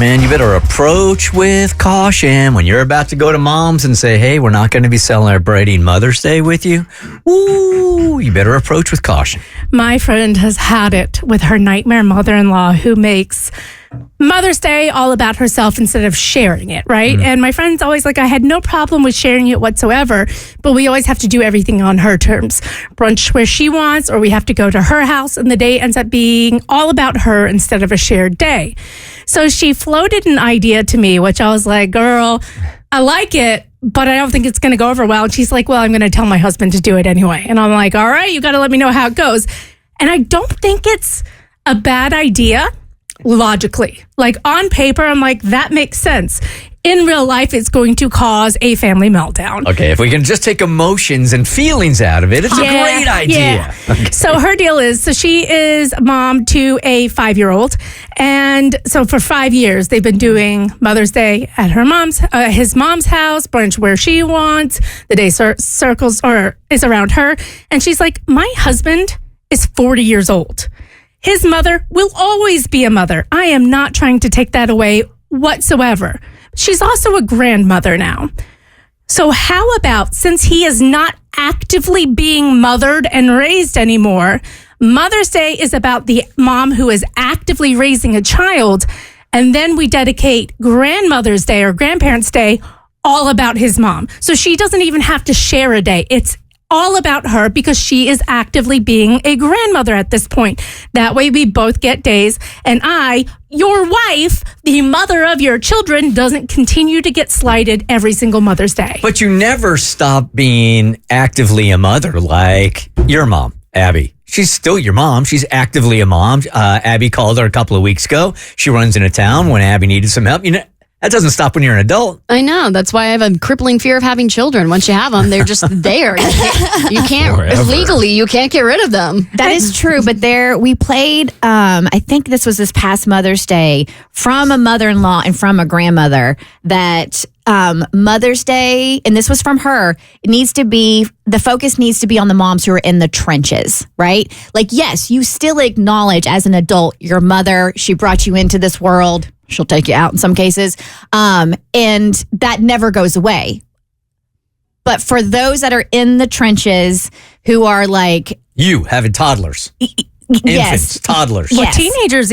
Man, you better approach with caution when you're about to go to Mom's and say, hey, we're not going to be celebrating Mother's Day with you. Ooh, you better approach with caution. My friend has had it with her nightmare mother-in-law who makes Mother's Day all about herself instead of sharing it, right? Mm-hmm. And my friend's always like, I had no problem with sharing it whatsoever, but we always have to do everything on her terms. Brunch where she wants, or we have to go to her house, and the day ends up being all about her instead of a shared day. So she floated an idea to me, which I was like, girl, I like it, but I don't think it's going to go over well. And she's like, well, I'm going to tell my husband to do it anyway. And I'm like, all right, you got to let me know how it goes. And I don't think it's a bad idea logically. Like on paper, I'm like, that makes sense. In real life, it's going to cause a family meltdown. Okay, if we can just take emotions and feelings out of it, it's a great idea. Yeah. Okay. So her deal is, so she is mom to a 5-year-old. And so for 5 years, they've been doing Mother's Day at his mom's house, brunch where she wants. The day circles or is around her. And she's like, my husband is 40 years old. His mother will always be a mother. I am not trying to take that away whatsoever. She's also a grandmother now. So how about, since he is not actively being mothered and raised anymore, Mother's Day is about the mom who is actively raising a child, and then we dedicate Grandmother's Day or Grandparents' Day all about his mom. So she doesn't even have to share a day. It's all about her because she is actively being a grandmother at this point. That way we both get days, and your wife, the mother of your children, doesn't continue to get slighted every single Mother's Day. But you never stop being actively a mother like your mom, Abby. She's still your mom. She's actively a mom. Abby called her a couple of weeks ago. She runs into town when Abby needed some help. You know, that doesn't stop when you're an adult. I know. That's why I have a crippling fear of having children. Once you have them, they're just there. You can't legally, you can't get rid of them. That is true. But we played, I think this was this past Mother's Day, from a mother-in-law and from a grandmother, that Mother's Day, and this was from her, the focus needs to be on the moms who are in the trenches, right? Like, yes, you still acknowledge as an adult, your mother, she brought you into this world. She'll take you out in some cases. And that never goes away. But for those that are in the trenches who are like... You having toddlers. Infants, toddlers. Or teenagers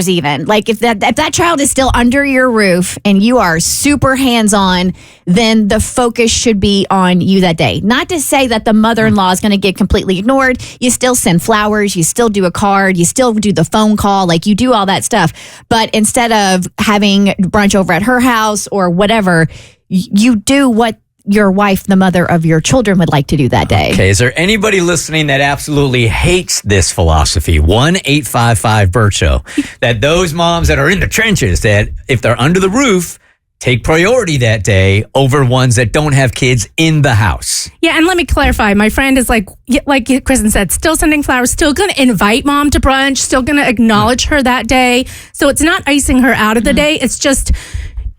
even. Like if that child is still under your roof and you are super hands-on, then the focus should be on you that day. Not to say that the mother-in-law is going to get completely ignored. You still send flowers, you still do a card, you still do the phone call, like you do all that stuff. But instead of having brunch over at her house or whatever, you do what your wife, the mother of your children, would like to do that day. Okay, is there anybody listening that absolutely hates this philosophy? 1-855-BERT Show. That those moms that are in the trenches, that if they're under the roof, take priority that day over ones that don't have kids in the house. Yeah, and let me clarify. My friend is like Kristen said, still sending flowers, still going to invite mom to brunch, still going to acknowledge her that day. So it's not icing her out of the day. It's just...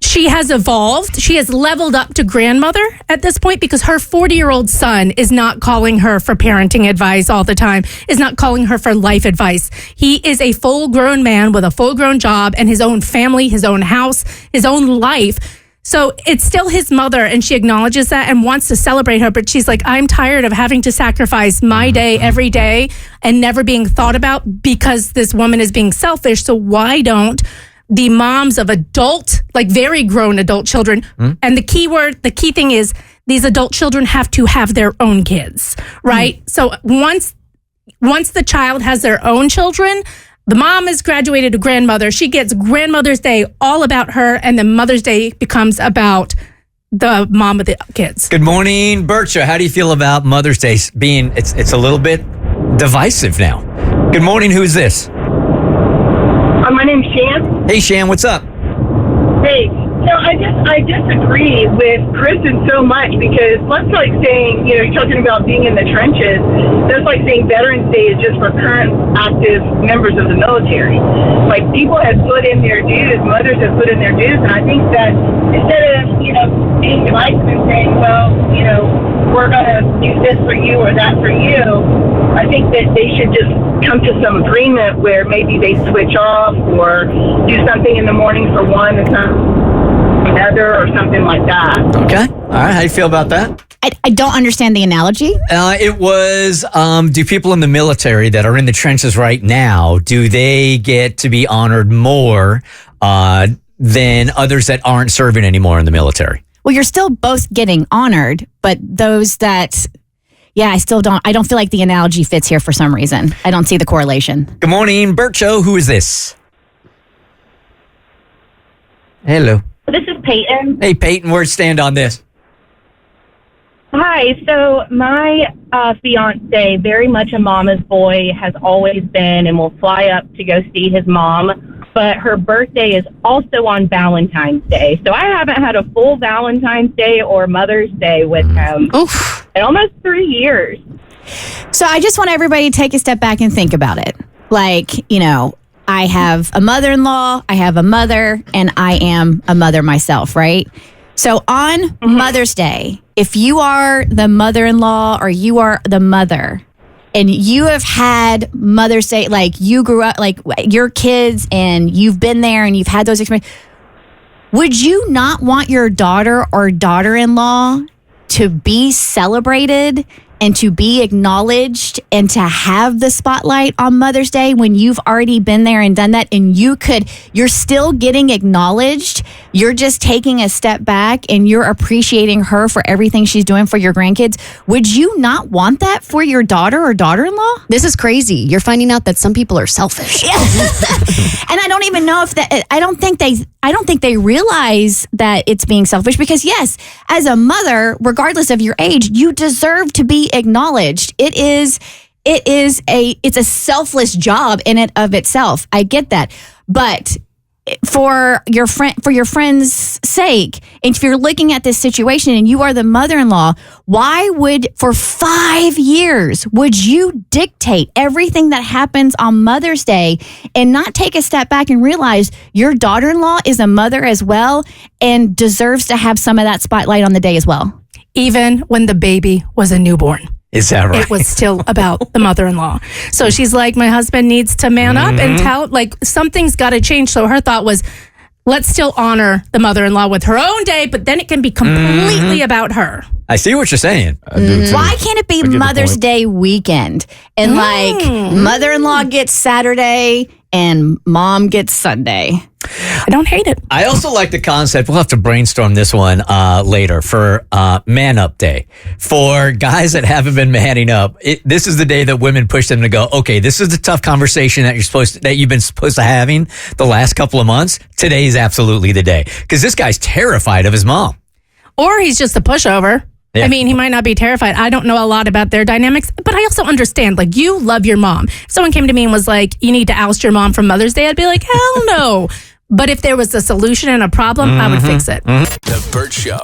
she has evolved. She has leveled up to grandmother at this point because her 40-year-old son is not calling her for parenting advice all the time, is not calling her for life advice. He is a full-grown man with a full-grown job and his own family, his own house, his own life. So it's still his mother, and she acknowledges that and wants to celebrate her. But she's like, I'm tired of having to sacrifice my day every day and never being thought about because this woman is being selfish. So why don't the moms of adult, like very grown adult children, and the key thing is these adult children have to have their own kids, right? So once the child has their own children, the mom is graduated to grandmother. She gets Grandmother's Day all about her, and then Mother's Day becomes about the mom of the kids. Good morning, Bert Show. How do you feel about Mother's Day being, it's a little bit divisive now. Good morning, who's this? My name's Shan. Hey, Shan, what's up? Hey, so I disagree with Kristen so much because that's like saying, you're talking about being in the trenches. That's like saying Veterans Day is just for current active members of the military. Like people have put in their dues, mothers have put in their dues, and I think that instead of, being divisive and saying, well, we're going to do this for you or that for you, I think that they should just come to some agreement where maybe they switch off or do something in the morning for one and some another or something like that. Okay. All right. How do you feel about that? I don't understand the analogy. It was, do people in the military that are in the trenches right now, do they get to be honored more than others that aren't serving anymore in the military? Well, you're still both getting honored, but those that, I don't feel like the analogy fits here for some reason. I don't see the correlation. Good morning, Bert Show. Who is this? Hello. This is Peyton. Hey, Peyton, where'd stand on this? Hi. So my fiance, very much a mama's boy, has always been and will fly up to go see his mom. But her birthday is also on Valentine's Day. So I haven't had a full Valentine's Day or Mother's Day with him in almost 3 years. So I just want everybody to take a step back and think about it. Like, I have a mother-in-law, I have a mother, and I am a mother myself, right? So on Mother's Day, if you are the mother-in-law or you are the mother and you have had Mother's Day, like you grew up, like your kids and you've been there and you've had those experiences, would you not want your daughter or daughter-in-law to be celebrated and to be acknowledged and to have the spotlight on Mother's Day when you've already been there and done that and you're still getting acknowledged? You're just taking a step back and you're appreciating her for everything she's doing for your grandkids. Would you not want that for your daughter or daughter-in-law? This is crazy. You're finding out that some people are selfish. And I don't even know if that, I don't think they realize that it's being selfish because yes, as a mother, regardless of your age, you deserve to be acknowledged. It's a selfless job in and of itself. I get that. But for your friend's sake, and if you're looking at this situation and you are the mother-in-law, why would, for 5 years, would you dictate everything that happens on Mother's Day and not take a step back and realize your daughter-in-law is a mother as well and deserves to have some of that spotlight on the day as well? Even when the baby was a newborn. Is that right? It was still about the mother-in-law. So she's like, my husband needs to man up and tell, like, something's got to change. So her thought was, let's still honor the mother-in-law with her own day, but then it can be completely about her. I see what you're saying. Why can't it be Mother's Day weekend? And mother-in-law gets Saturday and mom gets Sunday. I don't hate it. I also like the concept. We'll have to brainstorm this one later for Man Up Day. For guys that haven't been manning up, this is the day that women push them to go, okay, this is the tough conversation that you've been supposed to having the last couple of months. Today is absolutely the day. Because this guy's terrified of his mom. Or he's just a pushover. Yeah. I mean, he might not be terrified. I don't know a lot about their dynamics, but I also understand, like, you love your mom. If someone came to me and was like, you need to oust your mom from Mother's Day, I'd be like, hell no. But if there was a solution and a problem, I would fix it. The Bert Show.